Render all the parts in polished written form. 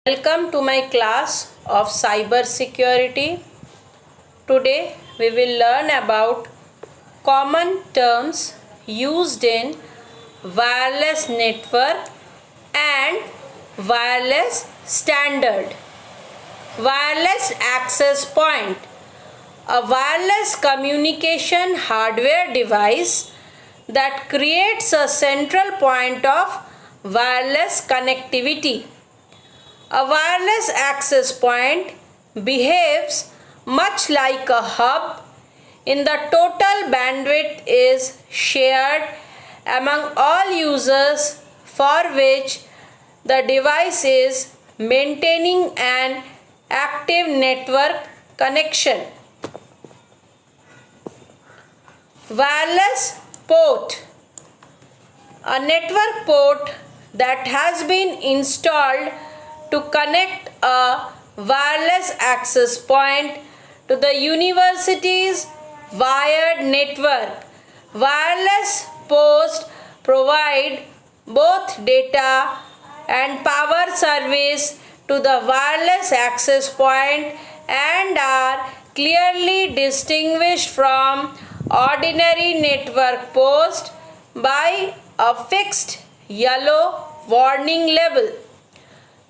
Welcome to my class of cyber security. Today we will learn about common terms used in wireless network and wireless standard. Wireless access point, a wireless communication hardware device that creates a central point of wireless connectivity. A wireless access point behaves much like a hub in the total bandwidth is shared among all users for which the device is maintaining an active network connection. Wireless port, a network port that has been installed to connect a wireless access point to the university's wired network. Wireless ports provide both data and power service to the wireless access point and are clearly distinguished from ordinary network ports by a fixed yellow warning label.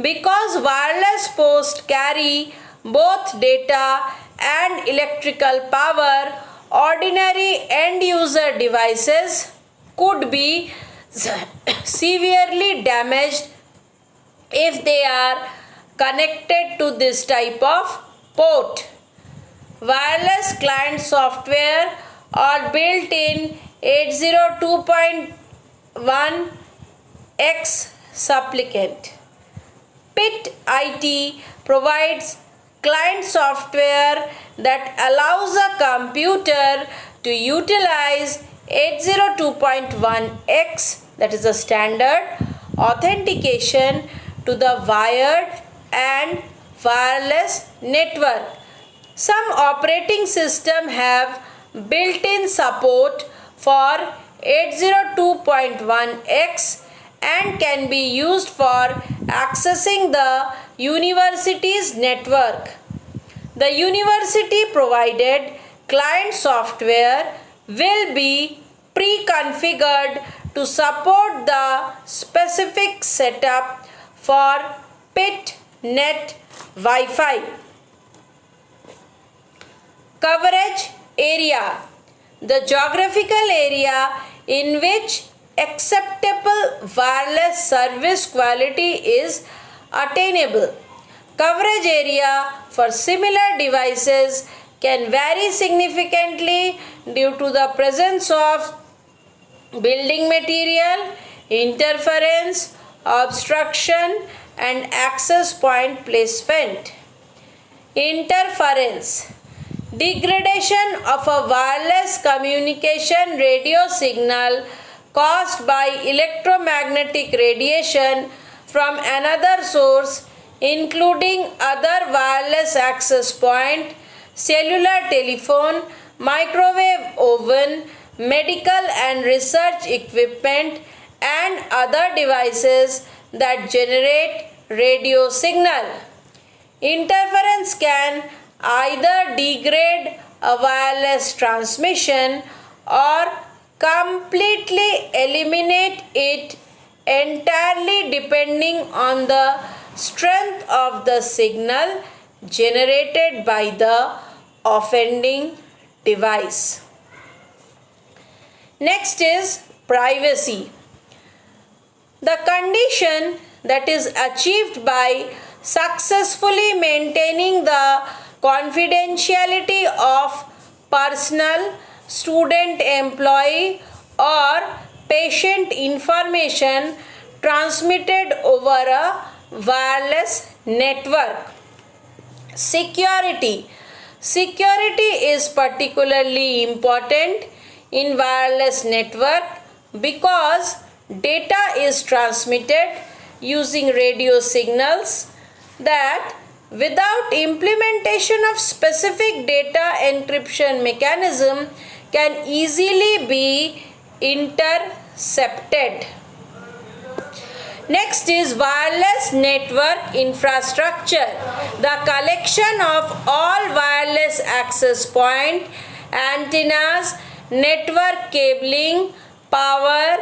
Because wireless ports carry both data and electrical power, ordinary end-user devices could be severely damaged if they are connected to this type of port. Wireless client software or built-in 802.1x supplicant. PIT IT provides client software that allows a computer to utilize 802.1x, that is a standard authentication to the wired and wireless network. Some operating systems have built-in support for 802.1x and can be used for accessing the university's network. The university provided client software will be pre-configured to support the specific setup for PIT-NET Wi-Fi. Coverage area, the geographical area in which acceptable wireless service quality is attainable. Coverage area for similar devices can vary significantly due to the presence of building material, interference, obstruction, and access point placement. Interference, degradation of a wireless communication radio signal caused by electromagnetic radiation from another source, including other wireless access point, cellular telephone, microwave oven, medical and research equipment, and other devices that generate radio signal. Interference can either degrade a wireless transmission or completely eliminate it entirely depending on the strength of the signal generated by the offending device. Next is privacy. The condition that is achieved by successfully maintaining the confidentiality of personal, student, employee, or patient information transmitted over a wireless network. Security. Security is particularly important in wireless network because data is transmitted using radio signals that without implementation of specific data encryption mechanism can easily be intercepted. Next is wireless network infrastructure. The collection of all wireless access point, antennas, network cabling, power,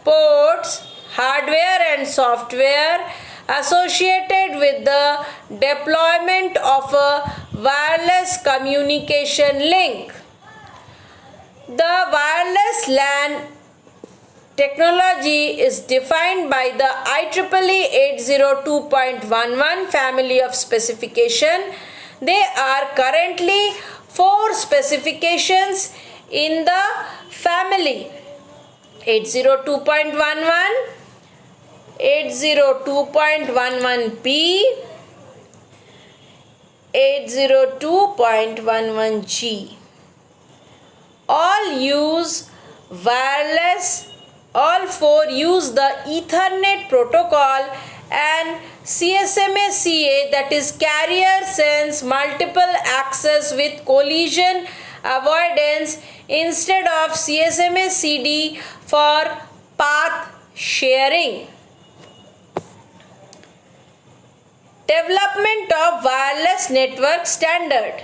ports, hardware and software associated with the deployment of a wireless communication link. The wireless LAN technology is defined by the IEEE 802.11 family of specification. There are currently 4 specifications in the family: 802.11, 802.11p, 802.11g. All 4 use the Ethernet protocol and CSMA-CA, that is carrier sense multiple access with collision avoidance, instead of CSMA-CD for path sharing. Development of wireless network standard.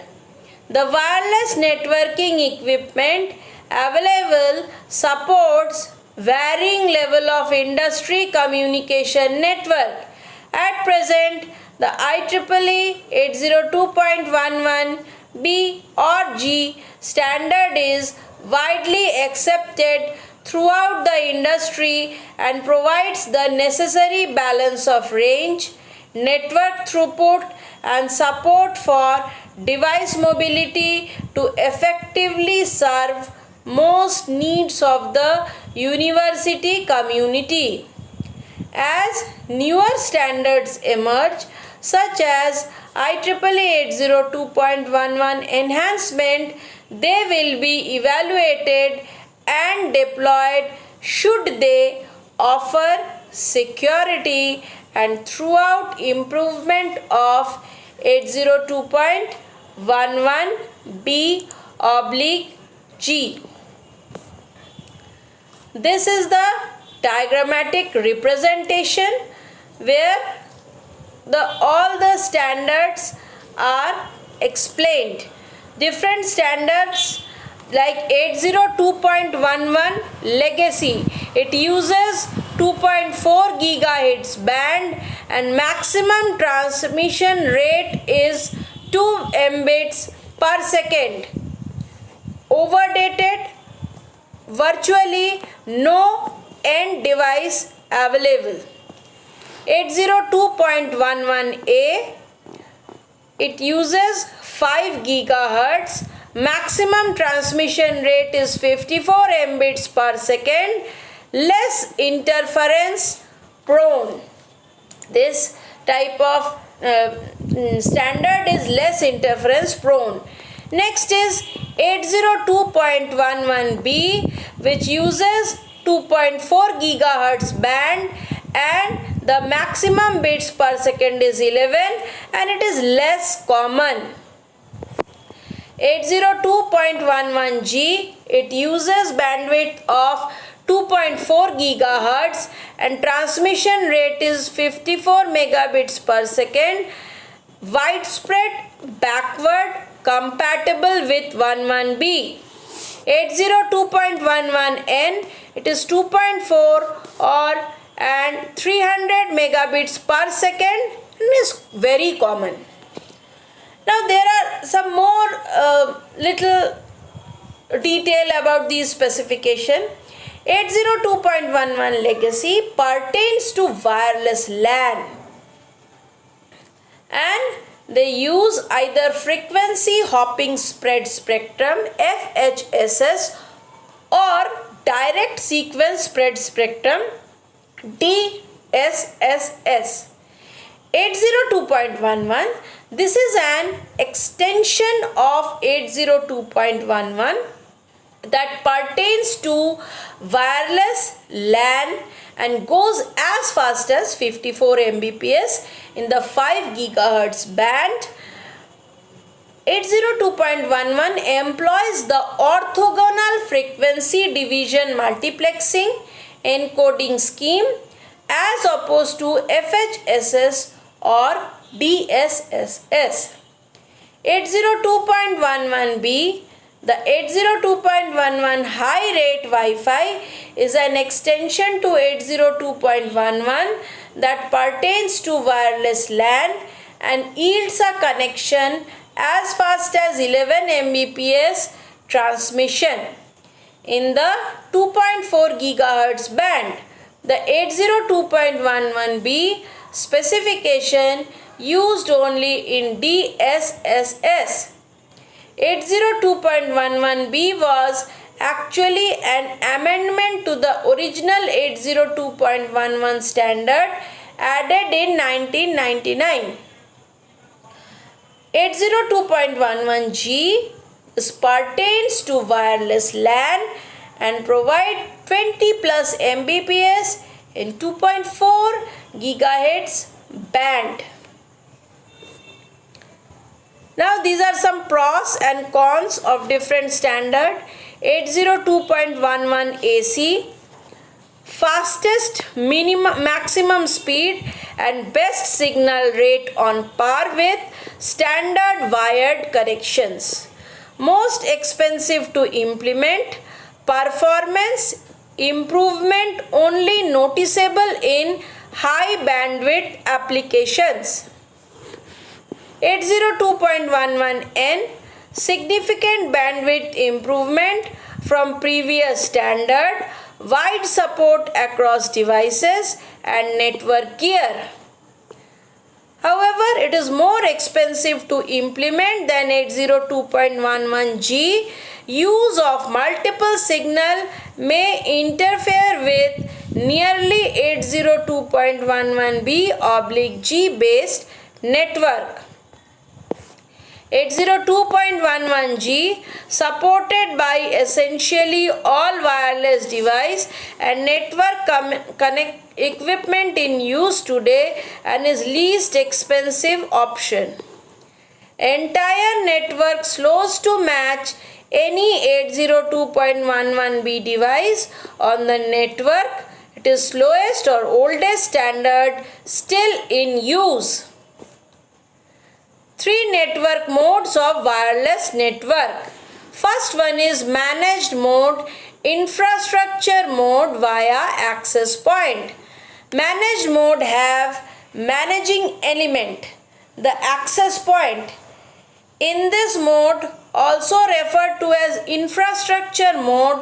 The wireless networking equipment available supports varying level of industry communication network. At present, the IEEE 802.11b or G standard is widely accepted throughout the industry and provides the necessary balance of range, network throughput and support for device mobility to effectively serve most needs of the university community. As newer standards emerge, such as IEEE 802.11 enhancement, they will be evaluated and deployed should they offer security and throughout improvement of 802.11b/G. This is the diagrammatic representation where all the standards are explained. Different standards like 802.11 legacy, it uses 2.4 gigahertz band and maximum transmission rate is 2 mbits per second. Overdated, virtually no end device available. 802.11a, it uses 5 gigahertz, maximum transmission rate is 54 mbits per second, less interference prone. This type of standard is less interference prone. Next is 802.11b, which uses 2.4 gigahertz band and the maximum bits per second is 11 and it is less common. 802.11g, it uses bandwidth of 2.4 gigahertz and transmission rate is 54 megabits per second, widespread, backward compatible with 11b. 802.11n, it is 2.4 and 300 megabits per second and is very common. Now there are some more little detail about these specification. 802.11 legacy pertains to wireless LAN and they use either frequency hopping spread spectrum FHSS or direct sequence spread spectrum DSSS. 802.11, this is an extension of 802.11 that pertains to wireless LAN and goes as fast as 54 Mbps in the 5 gigahertz band. 802.11 employs the orthogonal frequency division multiplexing encoding scheme as opposed to FHSS or DSSS. 802.11b, the 802.11 high rate Wi-Fi is an extension to 802.11 that pertains to wireless LAN and yields a connection as fast as 11 Mbps transmission. In the 2.4 GHz band, the 802.11b specification used only in DSSS. 802.11b was actually an amendment to the original 802.11 standard added in 1999. 802.11g pertains to wireless LAN and provide 20 plus Mbps in 2.4 GHz band. Now these are some pros and cons of different standard. 802.11 AC, fastest maximum speed and best signal rate on par with standard wired connections. Most expensive to implement, performance improvement only noticeable in high bandwidth applications. 802.11n, significant bandwidth improvement from previous standard, wide support across devices and network gear. However, it is more expensive to implement than 802.11g. Use of multiple signal may interfere with nearly 802.11b/g based network. 802.11g, supported by essentially all wireless device and network connect equipment in use today and is least expensive option. Entire network slows to match any 802.11b device on the network. It is slowest or oldest standard still in use. 3 network modes of wireless network. First one is managed mode, infrastructure mode via access point. Managed mode have managing element, the access point. In this mode, also referred to as infrastructure mode,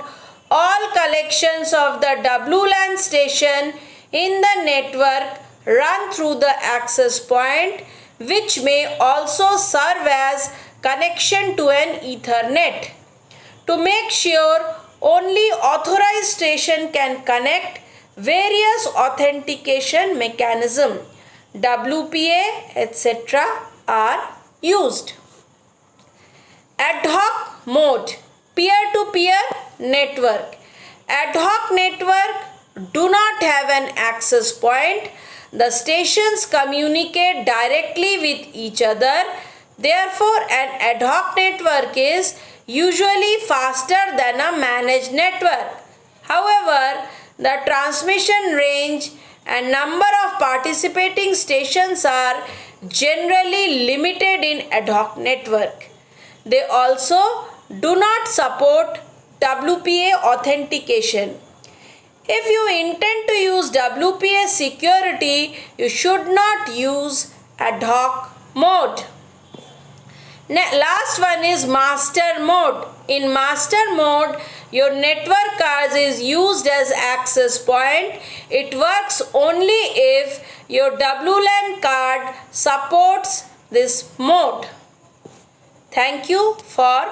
all collections of the WLAN station in the network run through the access point, which may also serve as connection to an Ethernet. To make sure only authorized station can connect, various authentication mechanism, WPA, etc. are used. Ad hoc mode, peer-to-peer network. Ad hoc network do not have an access point. The stations communicate directly with each other. Therefore, an ad hoc network is usually faster than a managed network. However, the transmission range and number of participating stations are generally limited in ad hoc network. They also do not support WPA authentication. If you intend to use WPA security, you should not use ad hoc mode. Last one is master mode. In master mode, your network card is used as access point. It works only if your WLAN card supports this mode. Thank you for